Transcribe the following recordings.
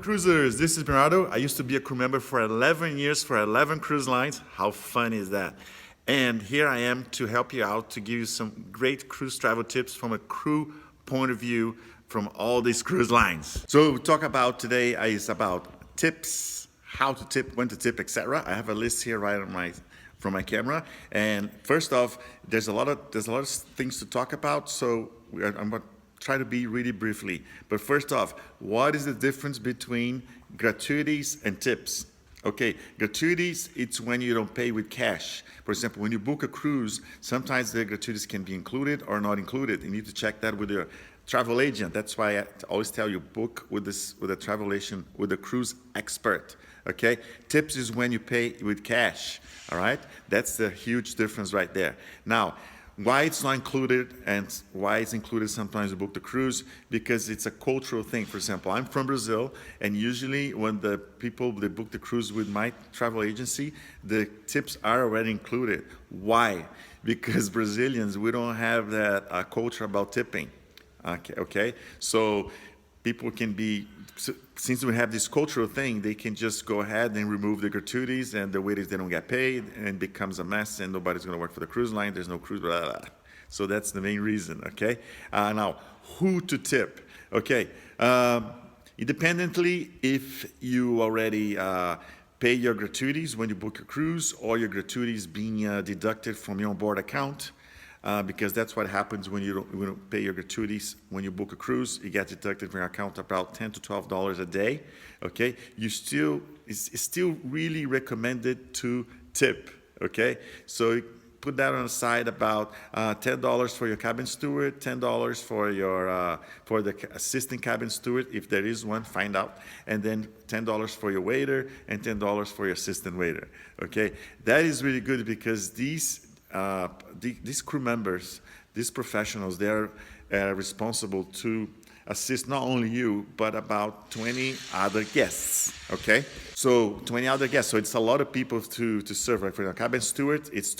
Cruisers, this is Bernardo. I used to be a crew member for 11 years for 11 cruise lines. How fun is that? And here I am to help you out, to give you some great cruise travel tips from a crew point of view from all these cruise lines. So we talk about today is about tips, how to tip, when to tip, etc. I have a list here right on from my camera. And first off, there's a lot of things to talk about. So I'm going to try to be really briefly. But first off, what is the difference between gratuities and tips? Okay, gratuities, it's when you don't pay with cash. For example, when you book a cruise, sometimes the gratuities can be included or not included. You need to check that with your travel agent. That's why I always tell you, book with a travel agent, with a cruise expert. Okay, tips is when you pay with cash. All right, that's the huge difference right there. Now, why it's not included and why it's included sometimes you book the cruise, because it's a cultural thing. For example, I'm from Brazil, and usually when the people, they book the cruise with my travel agency, the tips are already included. Why? Because Brazilians, we don't have that culture about tipping. Okay? So people can be, since we have this cultural thing, they can just go ahead and remove the gratuities, and the waiters, they don't get paid, and it becomes a mess, and nobody's going to work for the cruise line. There's no cruise, blah, blah, blah. So that's the main reason, okay? Now, who to tip? Okay, independently, if you already pay your gratuities when you book a cruise, or your gratuities being deducted from your onboard account, because that's what happens when you don't pay your gratuities when you book a cruise. You get deducted from your account about $10 to $12 a day. Okay, it's still really recommended to tip. Okay, so you put that on the side, about $10 for your cabin steward, $10 for your for the assistant cabin steward, if there is one, find out, and then $10 for your waiter and $10 for your assistant waiter. Okay, that is really good, because these crew members, these professionals, they're responsible to assist not only you, but about 20 other guests, okay? So 20 other guests, so it's a lot of people to serve. Like for the cabin steward, it's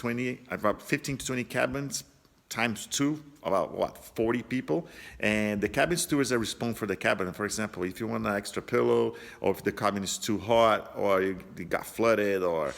about 15 to 20 cabins times 2, about what, 40 people, and the cabin stewards are responsible for the cabin. For example, if you want an extra pillow, or if the cabin is too hot, or you got flooded, or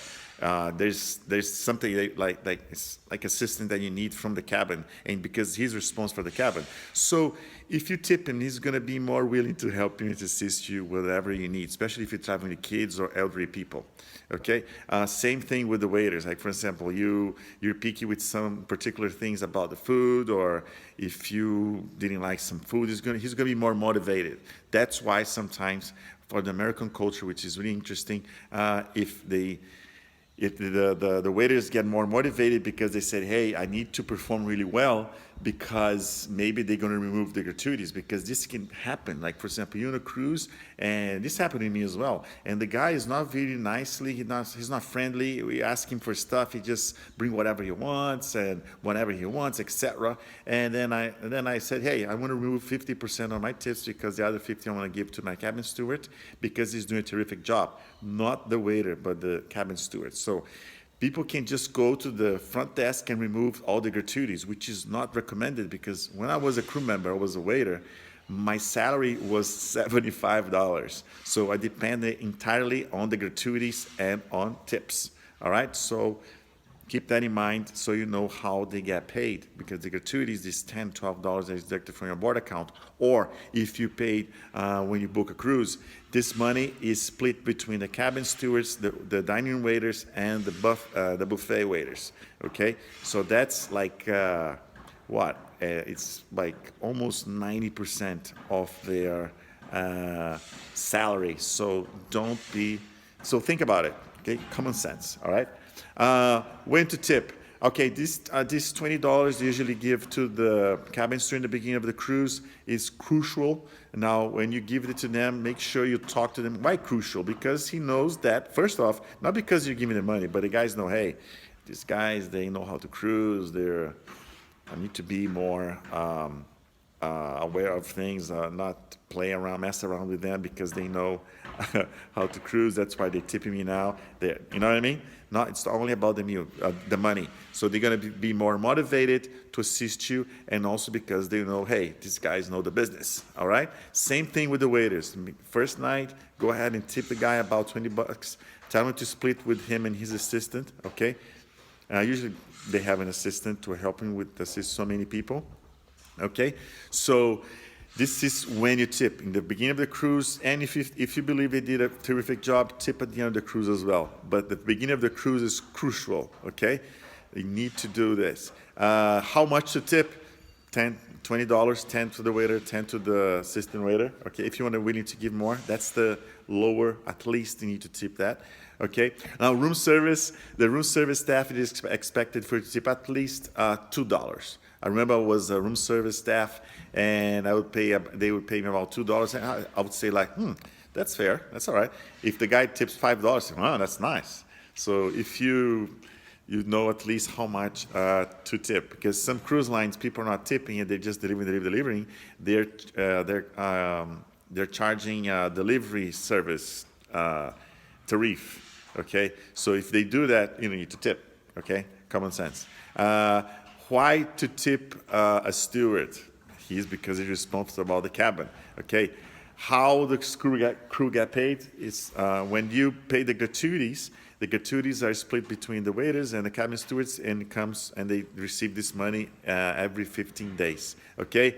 there's something it's like assistant that you need from the cabin, and because he's responsible for the cabin. So if you tip him, he's going to be more willing to help you and to assist you whatever you need, especially if you're traveling with kids or elderly people. Okay, same thing with the waiters. Like for example, you're picky with some particular things about the food, or if you didn't like some food, he's going to be more motivated. That's why sometimes for the American culture, which is really interesting, if the waiters get more motivated because they said, hey, I need to perform really well, because maybe they're going to remove the gratuities, because this can happen. Like, for example, you're on a cruise, and this happened to me as well, and the guy is not very nicely, he's not friendly. We ask him for stuff, he just bring whatever he wants, and whenever he wants, etc. And then I said, hey, I want to remove 50% of my tips, because the other 50 I want to give to my cabin steward, because he's doing a terrific job. Not the waiter, but the cabin steward. So people can just go to the front desk and remove all the gratuities, which is not recommended, because when I was a crew member, I was a waiter, my salary was $75. So I depended entirely on the gratuities and on tips. All right, so keep that in mind, so you know how they get paid, because the gratuities is $10, $12 that is deducted from your board account. Or if you paid when you book a cruise, this money is split between the cabin stewards, the dining room waiters, and the buffet waiters. Okay, so that's like it's like almost 90% of their salary. So think about it. Okay, common sense. All right. When to tip? Okay, this $20 they usually give to the cabin steward in the beginning of the cruise is crucial. Now, when you give it to them, make sure you talk to them. Why crucial? Because he knows that, first off, not because you're giving them money, but the guys know, hey, these guys, they know how to cruise. I need to be more aware of things, not mess around with them, because they know how to cruise. That's why they're tipping me now. You know what I mean? No, it's only about the money. So they're going to be more motivated to assist you, and also because they know, hey, these guys know the business. All right? Same thing with the waiters. First night, go ahead and tip the guy about 20 bucks. Tell him to split with him and his assistant, okay? Usually they have an assistant to help him with assist so many people, okay? So this is when you tip, in the beginning of the cruise, and if you believe they did a terrific job, tip at the end of the cruise as well. But the beginning of the cruise is crucial, okay? You need to do this. How much to tip? $10, $20, 10 to the waiter, 10 to the assistant waiter. Okay, if you want to willing to give more, that's the lower, at least you need to tip that. Okay, now room service, the room service staff, it is expected for you to tip at least $2. I remember I was a room service staff, and I would pay, they would pay me about $2, and I would say like, that's fair, that's all right. If the guy tips $5, oh, that's nice. So if you know at least how much to tip, because some cruise lines, people are not tipping and they're just delivering. They're charging delivery service tariff. Okay, so if they do that, you need to tip. Okay, common sense. Why to tip a steward? Because he's responsible about the cabin. Okay, how the crew get paid is when you pay the gratuities. The gratuities are split between the waiters and the cabin stewards, and they receive this money every 15 days. Okay,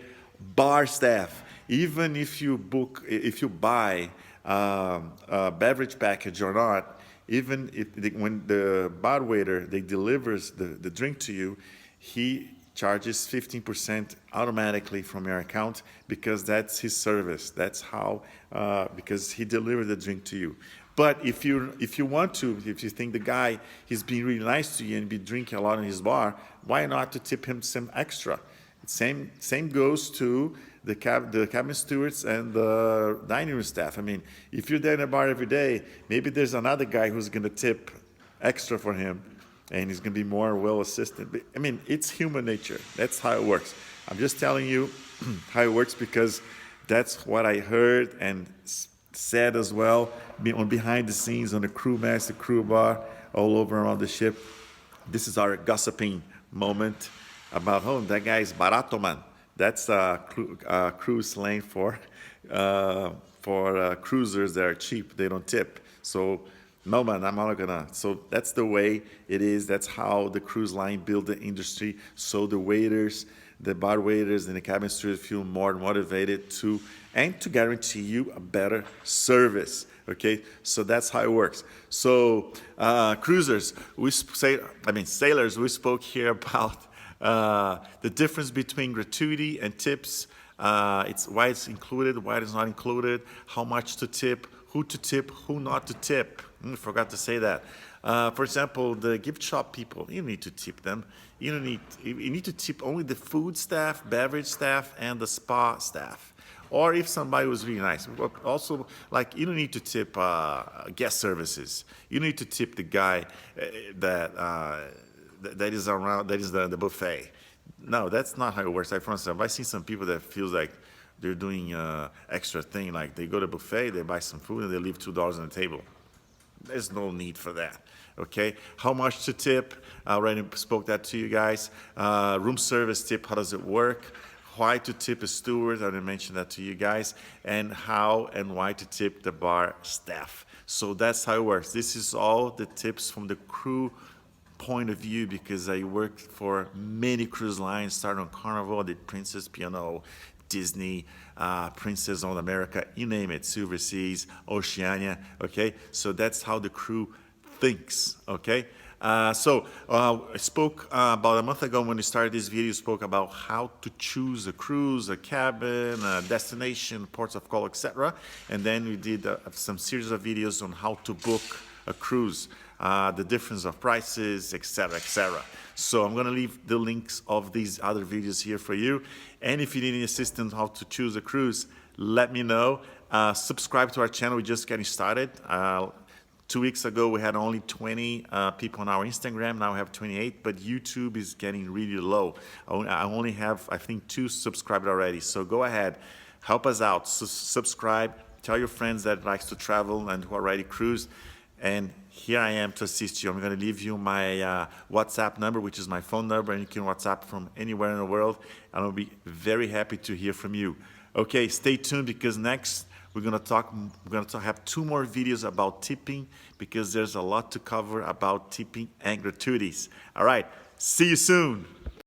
bar staff. Even if you buy a beverage package or not, even when the bar waiter delivers the drink to you, he charges 15% automatically from your account, because that's his service. That's how because he delivered the drink to you. But if you think the guy, he's being really nice to you and be drinking a lot in his bar, why not to tip him some extra? Same goes to the cabin stewards and the dining room staff. I mean, if you're there in a bar every day, maybe there's another guy who's going to tip extra for him, and he's going to be more well assisted. But, I mean, it's human nature. That's how it works. I'm just telling you how it works, because that's what I heard and said as well, on behind the scenes, on the crew master, crew bar, all over around the ship. This is our gossiping moment about, oh, that guy is barato, man. That's cruise slang for cruisers that are cheap. They don't tip. So, no, man, I'm not gonna. So that's the way it is. That's how the cruise line build the industry. So the waiters, the bar waiters, and the cabin stewards feel more motivated to guarantee you a better service. Okay, so that's how it works. So cruisers, sailors, we spoke here about the difference between gratuity and tips. It's why it's included, why it's not included, how much to tip, who not to tip. I forgot to say that. For example, the gift shop people, you need to tip them. You need to tip only the food staff, beverage staff, and the spa staff. Or if somebody was really nice. Also, like, you don't need to tip guest services. You need to tip the guy that is around, that is the buffet. No, that's not how it works. For instance, I've seen some people that feels like they're doing extra thing, like they go to a buffet, they buy some food, and they leave $2 on the table. There's no need for that, okay? How much to tip? I already spoke that to you guys. Room service tip, how does it work? Why to tip a steward, I already mentioned that to you guys. And how and why to tip the bar staff. So that's how it works. This is all the tips from the crew point of view, because I worked for many cruise lines, starting on Carnival, I did Princess, P&O, Disney, Princess of America, you name it, Silver Seas, Oceania, okay? So that's how the crew thinks, okay? I spoke about a month ago when we started this video, spoke about how to choose a cruise, a cabin, a destination, ports of call, etc. And then we did some series of videos on how to book a cruise, the difference of prices, etc., etc. So I'm going to leave the links of these other videos here for you. And if you need any assistance how to choose a cruise, let me know. Subscribe to our channel. We're just getting started. 2 weeks ago, we had only 20 people on our Instagram. Now we have 28, but YouTube is getting really low. I only have, I think, 2 subscribed already. So go ahead, help us out. Subscribe, tell your friends that likes to travel and who already cruise. And here I am to assist you. I'm going to leave you my WhatsApp number, which is my phone number, and you can WhatsApp from anywhere in the world. And I'll be very happy to hear from you. Okay, stay tuned, because next We're gonna have 2 more videos about tipping because there's a lot to cover about tipping and gratuities. All right, see you soon.